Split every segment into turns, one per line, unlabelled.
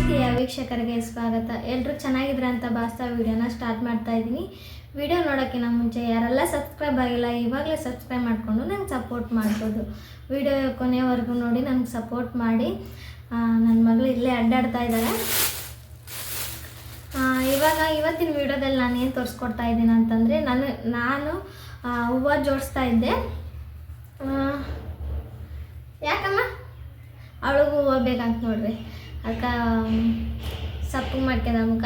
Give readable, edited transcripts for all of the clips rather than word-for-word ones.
ಪ್ರೀತಿಯ ವೀಕ್ಷಕರಿಗೆ ಸ್ವಾಗತ. ಎಲ್ಲರೂ ಚೆನ್ನಾಗಿದ್ರೆ ಅಂತ ಭಾವಿಸ್ತಾ ವಿಡಿಯೋನ ಸ್ಟಾರ್ಟ್ ಮಾಡ್ತಾ ಇದ್ದೀನಿ. ವಿಡಿಯೋ ನೋಡೋಕ್ಕಿಂತ ಮುಂಚೆ ಯಾರೆಲ್ಲ ಸಬ್ಸ್ಕ್ರೈಬ್ ಆಗಿಲ್ಲ ಇವಾಗಲೇ ಸಬ್ಸ್ಕ್ರೈಬ್ ಮಾಡಿಕೊಂಡು ನಂಗೆ ಸಪೋರ್ಟ್ ಮಾಡ್ಬೋದು. ವಿಡಿಯೋ ಕೊನೆಯವರೆಗೂ ನೋಡಿ ನನಗೆ ಸಪೋರ್ಟ್ ಮಾಡಿ. ನನ್ನ ಮಗಳು ಇಲ್ಲೇ ಅಡ್ಡಾಡ್ತಾ ಇದ್ದಾಳೆ. ಇವತ್ತಿನ ವಿಡಿಯೋದಲ್ಲಿ ನಾನು ಏನು ತೋರಿಸ್ಕೊಡ್ತಾ ಇದ್ದೀನಿ ಅಂತಂದರೆ ನಾನು ಹೂವು ಜೋಡಿಸ್ತಾ ಇದ್ದೆ. ಯಾಕಮ್ಮ ಅವಳಿಗೂ ಹೂವು ಬೇಕಂತ ನೋಡ್ರಿ, ಅದಕ್ಕೆ ಸಪ್ಪು ಮಾಡ್ಕೊಂಡ ಮುಖ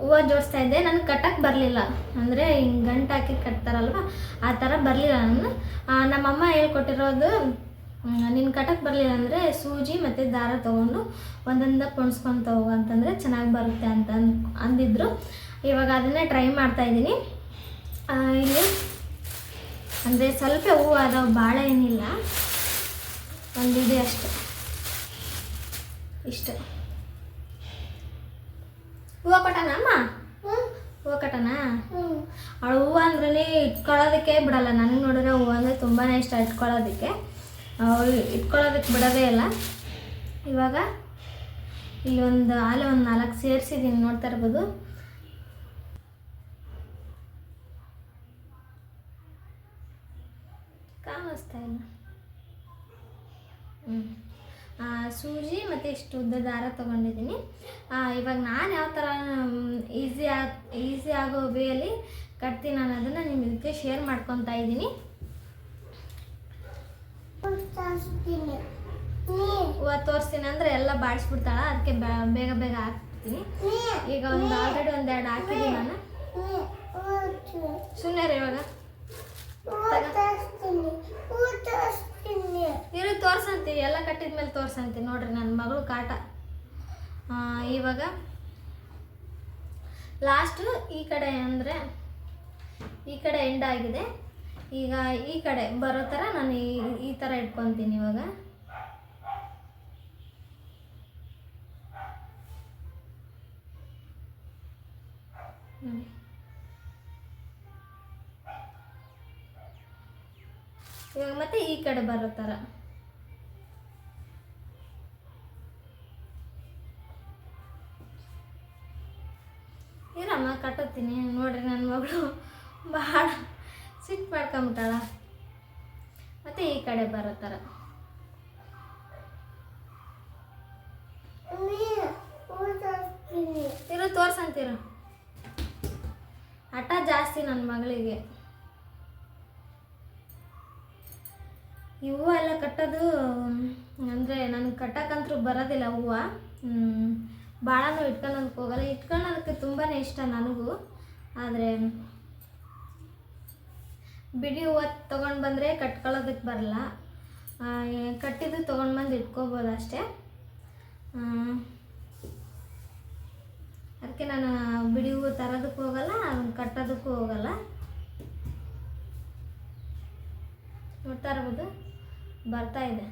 ಹೂವು ಜೋಡಿಸ್ತಾ ಇದ್ದೆ. ನನಗೆ ಕಟ್ಟಕ್ಕೆ ಬರಲಿಲ್ಲ, ಅಂದರೆ ಹಿಂಗೆ ಗಂಟು ಹಾಕಿ ಕಟ್ತಾರಲ್ವ ಆ ಥರ ಬರಲಿಲ್ಲ. ನಮ್ಮಮ್ಮ ಹೇಳ್ಕೊಟ್ಟಿರೋದು ನಿನ್ನ ಕಟ್ಟಕ್ಕೆ ಬರಲಿಲ್ಲ ಅಂದರೆ ಸೂಜಿ ಮತ್ತು ದಾರ ತೊಗೊಂಡು ಒಂದೊಂದು ಪೊಣ್ಸ್ಕೊತ ಹೋಗು ಅಂತಂದರೆ ಚೆನ್ನಾಗಿ ಬರುತ್ತೆ ಅಂತ ಅಂದಿದ್ರು. ಇವಾಗ ಅದನ್ನೇ ಟ್ರೈ ಮಾಡ್ತಾಯಿದ್ದೀನಿ. ಇಲ್ಲಿ ಅಂದರೆ ಸ್ವಲ್ಪ ಹೂವು ಅದಾವೆ, ಭಾಳ ಏನಿಲ್ಲ, ಒಂದಿದೆ ಅಷ್ಟು, ಇಷ್ಟು. ಹೂವು ಕಟ್ಟಣ ಅಮ್ಮ, ಹೂವು ಕಟ್ಟಣ. ಅವಳು ಹೂವು ಅಂದ್ರೆ ಇಟ್ಕೊಳ್ಳೋದಕ್ಕೆ ಬಿಡಲ್ಲ. ನನಗೆ ನೋಡಿದ್ರೆ ಹೂವು ಅಂದರೆ ತುಂಬಾ ಇಷ್ಟ, ಇಟ್ಕೊಳ್ಳೋದಕ್ಕೆ. ಅವಳು ಇಟ್ಕೊಳ್ಳೋದಕ್ಕೆ ಬಿಡೋದೇ ಇಲ್ಲ. ಇವಾಗ ಇಲ್ಲಿ ಒಂದು 4 ಸೇರಿಸಿದ್ದೀನಿ, ನೋಡ್ತಾ ಇರ್ಬೋದು. ಕಾಣಿಸ್ತಾ ಇಲ್ಲ. ಸೂಜಿ ಮತ್ತು ಇಷ್ಟು ಉದ್ದ ದಾರ ತೊಗೊಂಡಿದ್ದೀನಿ. ಇವಾಗ ನಾನು ಯಾವ ಥರ ಈಸಿ ಆಗೋ ವೇಯಲ್ಲಿ ಕಟ್ತೀನಿ ಅನ್ನೋದನ್ನು ನಿಮ್ಮ ಇದಕ್ಕೆ ಶೇರ್ ಮಾಡ್ಕೊತಾ ಇದ್ದೀನಿ. ಹೂವು ತೋರಿಸ್ತೀನಿ ಅಂದರೆ ಎಲ್ಲ ಬಾಡಿಸ್ಬಿಡ್ತಾಳ, ಅದಕ್ಕೆ ಬೇಗ ಬೇಗ ಹಾಕ್ತೀನಿ. ಈಗ ಆಲ್ರೆಡಿ 2 ಹಾಕಿದ್ದೀನಿ ನಾನು. ಸುಮ್ಮನೆ ಇವಾಗ ಇರು ತೋರ್ಸಂತೀವಿ, ಎಲ್ಲ ಕಟ್ಟಿದ್ಮೇಲೆ ತೋರ್ಸಂತೀವಿ. ನೋಡ್ರಿ ನನ್ನ ಮಗಳು ಕಾಟ. ಇವಾಗ ಲಾಸ್ಟು ಈ ಕಡೆ ಅಂದರೆ ಈ ಕಡೆ ಎಂಡ್ ಆಗಿದೆ. ಈಗ ಈ ಕಡೆ ಬರೋ ಥರ ನಾನು ಈ ಥರ ಇಟ್ಕೊತೀನಿ. ಇವಾಗ ಇವಾಗ ಮತ್ತೆ ಈ ಕಡೆ ಬರೋ ಥರ ಇರಮ್ಮ ಕಟ್ಟುತ್ತೀನಿ. ನೋಡ್ರಿ ನನ್ನ ಮಗಳು ಭಾಳ ಸಿಟ್ಟು ಮಾಡ್ಕೊಂಬಿಟ್ಟಾಳ. ಮತ್ತೆ ಈ ಕಡೆ ಬರೋ ಥರ ಇರೋ ತೋರ್ಸಂತೀರ. ಹಠ ಜಾಸ್ತಿ ನನ್ನ ಮಗಳಿಗೆ. ಈ ಹೂವು ಎಲ್ಲ ಕಟ್ಟೋದು ಅಂದರೆ ನನಗೆ ಕಟ್ಟಕ್ಕಂತೂ ಬರೋದಿಲ್ಲ. ಹೂವು ಭಾಳನೂ ಇಟ್ಕೊಳ್ಳೋದಕ್ಕೆ ಹೋಗಲ್ಲ. ಇಟ್ಕೊಳ್ಳೋದಕ್ಕೆ ತುಂಬಾ ಇಷ್ಟ ನನಗೂ. ಆದರೆ ಬಿಡಿ ಹೂವು ತೊಗೊಂಡು ಬಂದರೆ ಕಟ್ಕೊಳ್ಳೋದಕ್ಕೆ ಬರಲ್ಲ. ಕಟ್ಟಿದ್ದು ತೊಗೊಂಡು ಬಂದು ಇಟ್ಕೋಬೋದು ಅಷ್ಟೇ. ಅದಕ್ಕೆ ನಾನು ಬಿಡಿ ಹೂವು ತರೋದಕ್ಕೂ ಹೋಗಲ್ಲ, ಅದನ್ನು ಕಟ್ಟೋದಕ್ಕೂ ಹೋಗಲ್ಲ. ನೋಡ್ತಾ ಇರ್ಬೋದು, ಬರ್ತಾ ಇದೆ,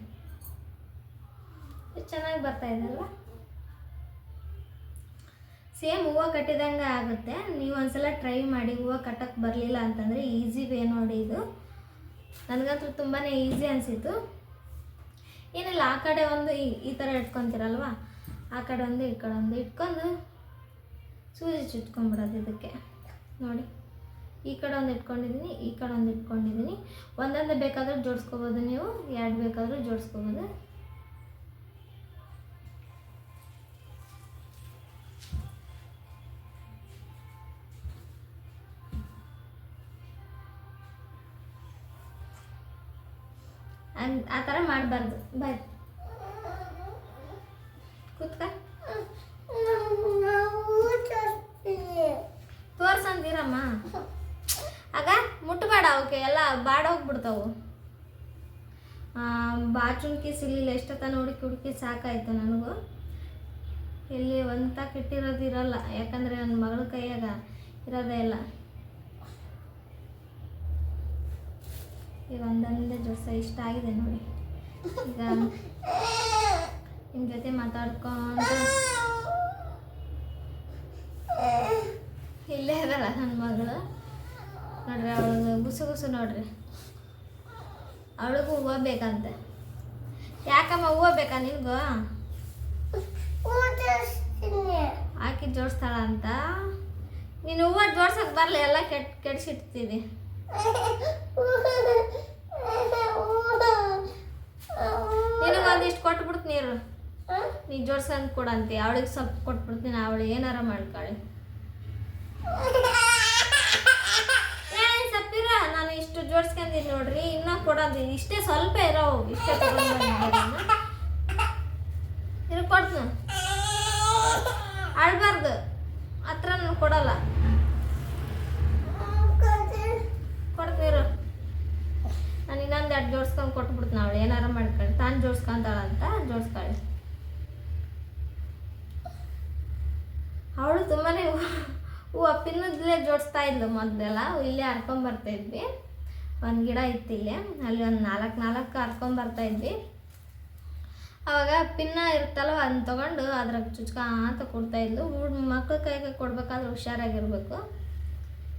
ಚೆನ್ನಾಗಿ ಬರ್ತಾ ಇದೆ ಅಲ್ವಾ. ಸೇಮ್ ಹೂವು ಕಟ್ಟಿದಂಗೆ ಆಗುತ್ತೆ. ನೀವು ಒಂದ್ಸಲ ಟ್ರೈ ಮಾಡಿ. ಹೂವು ಕಟ್ಟಕ್ಕೆ ಬರಲಿಲ್ಲ ಅಂತಂದರೆ ಈಸಿ ವೇ ನೋಡಿ ಇದು. ನನಗಂತೂ ತುಂಬಾ ಈಸಿ ಅನಿಸಿತು. ಏನಿಲ್ಲ, ಆ ಕಡೆ ಒಂದು ಈ ಥರ ಇಟ್ಕೊತೀರಲ್ವ, ಆ ಕಡೆ ಒಂದು ಈ ಕಡೆ ಒಂದು ಇಟ್ಕೊಂಡು ಸೂಜಿ ಚುಟ್ಕೊಂಡ್ಬಿಡೋದು ಇದಕ್ಕೆ. ನೋಡಿ, ಈ ಕಡೆ ಒಂದು ಇಟ್ಕೊಂಡಿದ್ದೀನಿ, ಈ ಕಡೆ ಒಂದು ಇಟ್ಕೊಂಡಿದ್ದೀನಿ. ಒಂದೊಂದು ಬೇಕಾದರೂ ಜೋಡಿಸ್ಕೋಬೋದು, ನೀವು 2 ಬೇಕಾದರೂ ಜೋಡಿಸ್ಕೋಬೋದು. ಆ ಥರ ಮಾಡಬಾರ್ದು. ಬಾಯ್ ಕೂತ್ಕ, ತೋರ್ಸಂತೀರಮ್ಮ. ಆಗ ಮುಟ್ಟಬೇಡ, ಅವಕ್ಕೆ ಎಲ್ಲ ಬಾಡೋಗ್ಬಿಡ್ತಾವು. ಬಾಚುಣ್ಕಿ ಸಿಗಲಿಲ್ಲ, ಎಷ್ಟೊತ್ತನ ಹುಡುಕಿ ಸಾಕಾಯಿತು ನನಗೂ. ಇಲ್ಲಿ ಒಂದು ತಾಕ ಇಟ್ಟಿರೋದು ಇರೋಲ್ಲ, ಯಾಕಂದರೆ ನನ್ನ ಮಗಳ ಕೈಯಾಗ ಇರೋದೇ ಇಲ್ಲ. ಈಗ ಒಂದೊಂದೇ ಜೋಡಿಸ ಇಷ್ಟ ಆಗಿದೆ ನೋಡಿ. ಈಗ ನಿಮ್ಮ ಜೊತೆ ಮಾತಾಡ್ಕೊಂಡು ಇಲ್ಲೇ ಅದಲ್ಲ ನನ್ನ ಮಗಳು. ನೋಡ್ರಿ ಅವಳಿಗೆ ಗುಸು ನೋಡ್ರಿ, ಅವಳಿಗೂ ಹೂವು ಬೇಕಂತೆ. ಯಾಕಮ್ಮ ಹೂವು ಬೇಕಾ ನಿನಗೂ? ಆಕಿ ಜೋಡಿಸ್ತಾಳ ಅಂತ. ನೀನು ಹೂವು ಜೋಡ್ಸಕ್ಕೆ ಬರಲ್ಲ, ಎಲ್ಲ ಕೆಡಿಸಿಡ್ತೀನಿ. ನಿನಗೊಂದಿಷ್ಟು ಕೊಟ್ಬಿಡ್ತೀನಿ ನೀರು, ನೀ ಜೋಡ್ಸ್ಕೊಂಡು ಕೊಡಂತಿ. ಅವಳಿಗೆ ಸ್ವಲ್ಪ ಕೊಟ್ಬಿಡ್ತೀನಿ, ಅವಳು ಏನಾರ ಮಾಡ್ಕೊಳ್ಳಿ. ಸಪ್ಪಿರ ನಾನು ಇಷ್ಟು ಜೋಡ್ಸ್ಕೊಂಡಿದ್ದೀನಿ ನೋಡ್ರಿ, ಇನ್ನೂ ಕೊಡೋದು ಇಷ್ಟೇ ಸ್ವಲ್ಪ ಇರೋ, ಇಷ್ಟೇ ಇರು ಕೊಡ್ತೀನಿ. ಅಳ್ಬಾರ್ದು, ಹತ್ರ ನಾನು ಕೊಡಲ್ಲ. ಕೊಡ್ತೀರು, ನಾನು ಇನ್ನೊಂದು ಎರಡು ಜೋಡ್ಸ್ಕೊಂಡು ಕೊಟ್ಬಿಡ್ತೀನಿ. ಅವಳು ಏನಾರ ಮಾಡ್ಕೊಳ್ಳಿ, ತಾನು ಜೋಡ್ಸ್ಕೊಂತಾಳಂತ ಜೋಡ್ಸ್ಕೊಳ್ಳಿ. ಅವಳು ತುಂಬಾ ಹೂವು ಪಿನ್ನದಲ್ಲೇ ಜೋಡಿಸ್ತಾ ಇದ್ಲು ಮೊದಲೆಲ್ಲ. ಇಲ್ಲೇ ಹರ್ಕೊಂಬರ್ತಾ ಇದ್ವಿ, ಒಂದು ಗಿಡ ಇತ್ತು ಇಲ್ಲೇ, ಅಲ್ಲಿ ಒಂದು ನಾಲ್ಕು ಹರ್ಕೊಂಬರ್ತಾ ಇದ್ವಿ. ಅವಾಗ ಪಿನ್ನ ಇರುತ್ತಲ್ವ, ಅದನ್ನ ತೊಗೊಂಡು ಅದ್ರಾಗ ಚುಚ್ಕೊಂತ ಕೊಡ್ತಾಯಿದ್ಲು. ಮಕ್ಳ ಕೈಗೆ ಕೊಡ್ಬೇಕಾದ್ರೆ ಹುಷಾರಾಗಿರ್ಬೇಕು.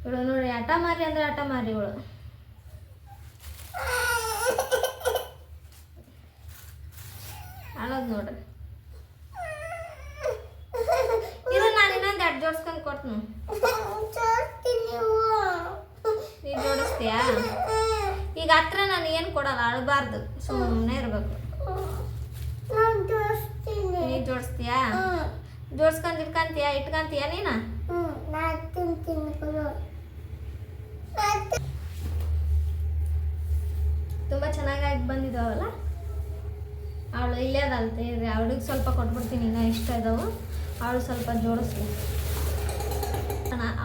ಇವಳು ನೋಡಿ ಆಟ ಮಾರಿ ಅಂದರೆ ಆಟ ಮಾರಿ ಇವಳು. ಅಳೋದು ನೋಡ್ರಿ. ಇದು ನಾನು ಇನ್ನೊಂದು ಎರಡು ಜೋಡಿಸ್ಕೊಂಡು ಕೊಡ್ತೀನಿ. ನೀ ಜೋಡಿಸ್ತೀಯಾ? ಈಗ ಹತ್ರ ನಾನು ಏನು ಕೊಡಲ್ಲ, ಅಳಬಾರ್ದು, ಸುಮ್ಮನೆ ಇರಬೇಕು. ನೀ ಜೋಡಿಸ್ತೀಯಾ? ಜೋಡಿಸ್ಕೊಂಡು ಇಟ್ಕೊಂತೀಯಾ ನೀನು? ತುಂಬ ಚೆನ್ನಾಗಿ ಬಂದಿದ್ದಾವಲ್ಲ. ಅವಳು ಇಲ್ಲೇ ಅದಲ್ತೆ, ಅವಳಿಗೆ ಸ್ವಲ್ಪ ಕೊಟ್ಬಿಡ್ತೀನಿ, ಇನ್ನೂ ಇಷ್ಟ ಇದಾವೆ. ಅವಳು ಸ್ವಲ್ಪ ಜೋಡಿಸ್ಲಿ,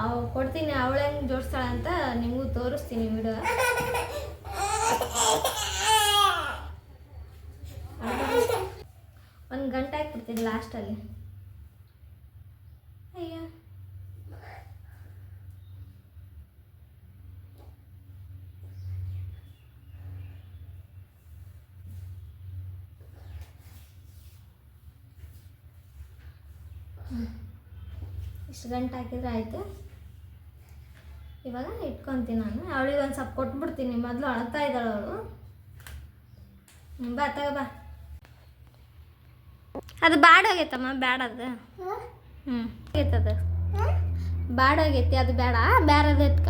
ಅವು ಕೊಡ್ತೀನಿ. ಅವಳು ಹೆಂಗೆ ಜೋಡಿಸ್ತಾಳೆ ಅಂತ ನಿಮಗೂ ತೋರಿಸ್ತೀನಿ ವಿಡಿಯೋ. ಒಂದು ಗಂಟೆ ಹಾಕ್ಬಿಡ್ತೀನಿ ಲಾಸ್ಟಲ್ಲಿ. ಅಯ್ಯ ಇಷ್ಟು ಗಂಟೆ ಹಾಕಿದ್ರೆ ಆಯಿತು. ಇವಾಗ ಇಟ್ಕೊತೀನಿ ನಾನು. ಅವಳಿಗೆ ಒಂದು ಸ್ವಲ್ಪ ಕೊಟ್ಬಿಡ್ತೀನಿ. ಮೊದಲು ಅಳ್ತಾ ಇದ್ದಾಳೆ ಅವಳು. ಬಾ ತಗೋ ಬಾ. ಅದು ಬಾಡೋಗೈತಮ್ಮ, ಬೇಡ ಅದು. ಆಗೈತದು ಬಾಡೋಗೈತಿ, ಅದು ಬೇಡ. ಬೇರೆದು ಎತ್ಕ.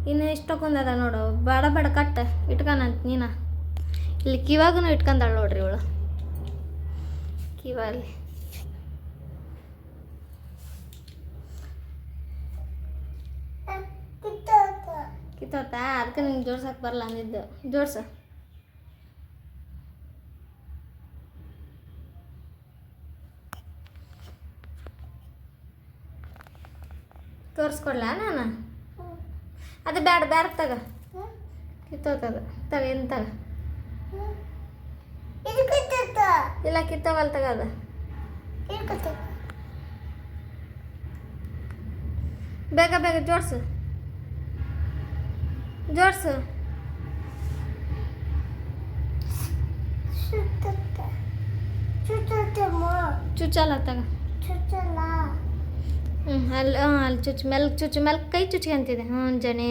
ಇನ್ನು ಇಷ್ಟು ತಗೊಂಡದ ನೋಡು. ಬೇಡ ಕಟ್ಟ ಇಟ್ಕೊನಂತ ನೀನು. ಇಲ್ಲಿ ಕಿವಾಗೂ ಇಟ್ಕೊಂಡಾಳೆ ನೋಡ್ರಿ ಇವಳು, ಕಿವಲ್ಲಿ. ಕಿತ್ತೋತಾ? ಅದಕ್ಕೆ ನಿಂಗೆ ಜೋಡ್ಸಕ್ಕೆ ಬರಲ್ಲ ಅಂದಿದ್ದು. ಜೋಡ್ಸು. ತೋರಿಸ್ಕೊಡ್ಲಾ ನಾನು? ಅದು ಬೇಡ ತಗ. ಕಿತ್ತೋತದ ತಗ. ಏನು ತಗ? ಇಲ್ಲ ಕಿತ್ತೋಗಲ್ಲ ತಗ. ಅದು ಬೇಗ ಜೋಡ್ಸು. ಚುಚ್ಚಲ್ಲ ತಗ. ಅಲ್ಲಿ ಚುಚ್ಚು ಮೆಲ್ಕ್ ಕೈ ಚುಚ್ಕೊಂತಿದೆ. ಜನೇ.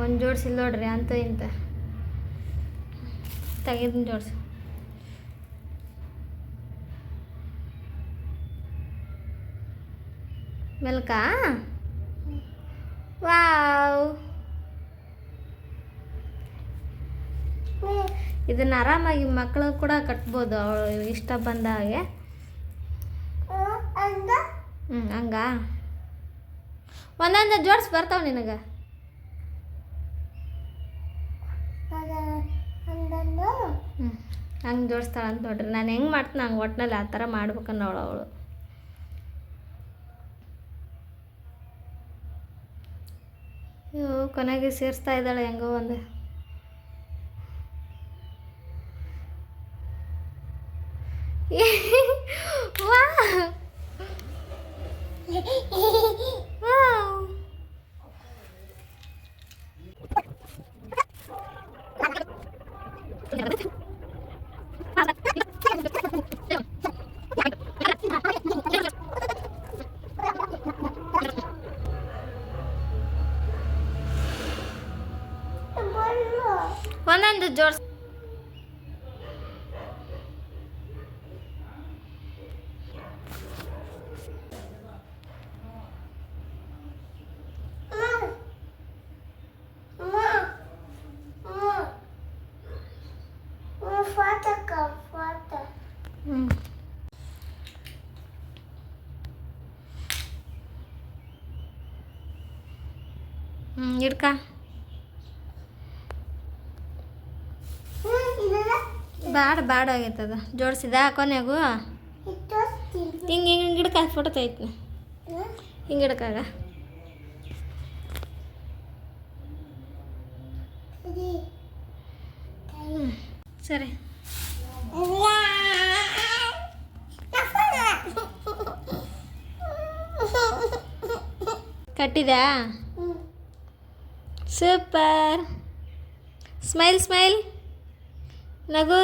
ಒಂದು ಜೋಡಿಸಿಲ್ಲ ನೋಡ್ರಿ, ಅಂತ ಇಂತ ತೆಗೆದು ಜೋಡಿಸು. ಮೆಲ್ಕಾ? ವಾವ್, ಇದನ್ನು ಆರಾಮಾಗಿ ಮಕ್ಕಳು ಕೂಡ ಕಟ್ಬೋದು, ಅವಳು ಇಷ್ಟ ಬಂದ ಹಾಗೆ. ಹಂಗ ಒಂದೊಂದು ಜೋಡ್ಸ್ ಬರ್ತಾವ ನಿನಗೆ. ಹಂಗೆ ಜೋಡಿಸ್ತಾಳ ಅಂತ ನೋಡ್ರಿ. ನಾನು ಹೆಂಗೆ ಮಾಡ್ತೀನಿ ಹಂಗೆ ಒಟ್ಟಿನಲ್ಲಿ ಆ ಥರ ಮಾಡ್ಬೇಕನ್ನೋಳು ಅವಳು. ಕೊನೆಗೆ ಸೇರಿಸ್ತಾ ಇದ್ದಾಳೆ ಹೆಂಗೋ ಒಂದು. ಒಂದೊಂದು ಜೋಡ್ಸ್ ಹ್ಞೂ ಹಿಡ್ಕ ಬ್ಯಾಡ ಆಗೈತದ ಜೋಡಿಸಿದ ಕೊನೆಗೂ ಹಿಂಗೆ ಹಿಡ್ಕ ಫೋಟೋ ತೆಗಿತೀನಿ ಹಿಂಗೆ ಹಿಡ್ಕಾಗ ಸರಿ ಕಟ್ಟಿದ್ಯಾ ಸೂಪರ್ ಸ್ಮೈಲ್ ನಗು